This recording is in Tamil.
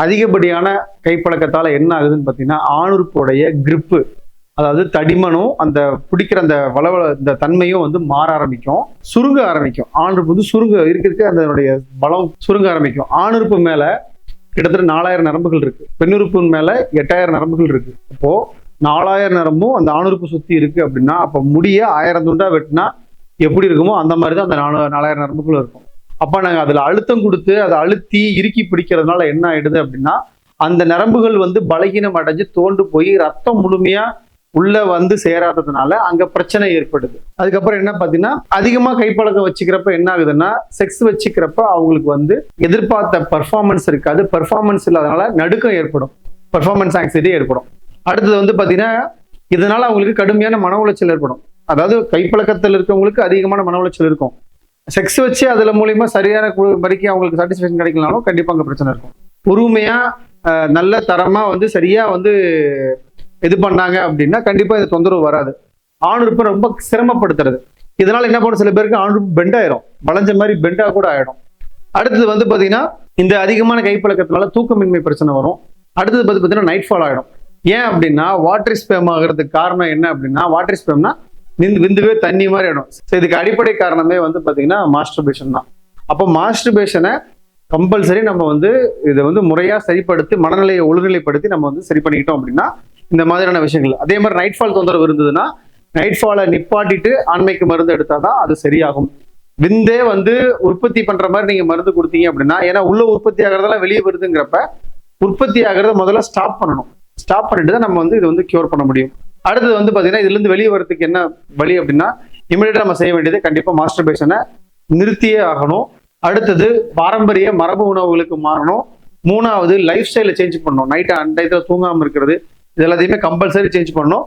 அதிகப்படியான கைப்பழக்கத்தால என்ன ஆகுதுன்னு பார்த்தீங்கன்னா ஆணுறுப்புடைய கிரிப்பு, அதாவது தடிமனும் அந்த பிடிக்கிற அந்த இந்த தன்மையும் வந்து மாற ஆரம்பிக்கும், சுருங்க ஆரம்பிக்கும். ஆணுறுப்பு வந்து சுருங்க இருக்க அதனுடைய பலம் சுருங்க ஆரம்பிக்கும். ஆணுறுப்பு மேல கிட்டத்தட்ட 4000 நரம்புகள் இருக்கு, பெண்ணுறுப்பின் மேல 8000 நரம்புகள் இருக்கு. அப்போ 4000 நரம்பும் அந்த ஆணுறுப்பு சுத்தி இருக்கு அப்படின்னா, அப்ப முடிய 1000 துண்டா வெட்டினா எப்படி இருக்குமோ அந்த மாதிரி தான் அந்த 4000 நரம்புகளும் இருக்கும். அப்ப நாங்க அதுல அழுத்தம் கொடுத்து அதை அழுத்தி இறுக்கி பிடிக்கிறதுனால என்ன ஆயிடுது அப்படின்னா, அந்த நரம்புகள் வந்து பலகீனம் அடைஞ்சு தோண்டு போய் ரத்தம் முழுமையா உள்ள வந்து சேராததுனால அங்க பிரச்சனை ஏற்படுது. அதுக்கப்புறம் என்ன பாத்தீங்கன்னா, அதிகமா கைப்பழக்கம் வச்சுக்கிறப்ப என்ன ஆகுதுன்னா, செக்ஸ் வச்சுக்கிறப்ப அவங்களுக்கு வந்து எதிர்பார்த்த பெர்ஃபார்மன்ஸ் இருக்காது. பெர்ஃபார்மன்ஸ் இல்லாதனால நடுக்கம் ஏற்படும், பெர்ஃபார்மன்ஸ் ஆங்ஸைட்டி ஏற்படும். அடுத்தது வந்து பாத்தீங்கன்னா, இதனால அவங்களுக்கு கடுமையான மன உளைச்சல் ஏற்படும். அதாவது கைப்பழக்கத்தில் இருக்கவங்களுக்கு அதிகமான மன உளைச்சல் இருக்கும். செக்ஸ் வச்சு அதுல மூலியமா சரியான வரைக்கும் அவங்களுக்கு சாட்டிஸ்பேக்ஷன் கிடைக்கலனாலும் கண்டிப்பா அங்க பிரச்சனை இருக்கும். பொறுமையா நல்ல தரமா வந்து சரியா வந்து இது பண்ணாங்க அப்படின்னா கண்டிப்பா இந்த தொந்தரவு வராது. ஆணுறுப்பு ரொம்ப சிரமப்படுத்துறது. இதனால என்ன பண்ணும், சில பேருக்கு ஆணுறுப்பு பெண்ட் ஆயிரும், வளைஞ்ச மாதிரி பெண்டா கூட ஆயிடும். அடுத்தது வந்து பாத்தீங்கன்னா, இந்த அதிகமான கைப்பழக்கத்தினால தூக்கமின்மை பிரச்சனை வரும். அடுத்தது பாத்தீங்கன்னா நைட் ஃபால் ஆயிடும். ஏன் அப்படின்னா, வாட்டர் ஸ்பேம் ஆகிறதுக்கு காரணம் என்ன அப்படின்னா, வாட்டர் ஸ்பேம்னா விந்துவே தண்ணி மாதிரி ஆயிடும். இதுக்கு அடிப்படை காரணமே வந்து பாத்தீங்கன்னா மாஸ்டர்பேஷன் தான். அப்போ மாஸ்டர்பேஷனை கம்பல்சரி நம்ம வந்து இதை வந்து முறையா சரிப்படுத்தி மனநிலையை ஒழுநிலைப்படுத்தி நம்ம வந்து சரி பண்ணிக்கிட்டோம் அப்படின்னா இந்த மாதிரியான விஷயங்கள். அதே மாதிரி நைட் ஃபால் தொந்தரவு இருந்ததுன்னா நைட் ஃபாலை நிப்பாட்டிட்டு ஆண்மைக்கு மருந்து எடுத்தாதான் அது சரியாகும். விந்தே வந்து உற்பத்தி பண்ற மாதிரி நீங்க மருந்து கொடுத்தீங்க அப்படின்னா, ஏன்னா உள்ள உற்பத்தி ஆகிறதெல்லாம் வெளியே வருதுங்கிறப்ப உற்பத்தி ஆகிறத முதல்ல ஸ்டாப் பண்ணணும். ஸ்டாப் பண்ணிட்டு தான் நம்ம வந்து இது வந்து கியூர் பண்ண முடியும். அடுத்தது வந்து பாத்தீங்கன்னா, இதுல இருந்து வெளியே வரதுக்கு என்ன வழி அப்படின்னா, இமிடியேட்டா நம்ம செய்ய வேண்டியது கண்டிப்பா மாஸ்டர்பேஷனை நிறுத்தியே ஆகணும். அடுத்தது பாரம்பரிய மரபு உணவுகளுக்கு மாறணும். மூணாவது லைஃப் ஸ்டைல சேஞ்ச் பண்ணணும். நைட்டு அன்டைத்துல தூங்காம இருக்கிறது, இது எல்லாத்தையுமே கம்பல்சரி சேஞ்ச் பண்ணணும்.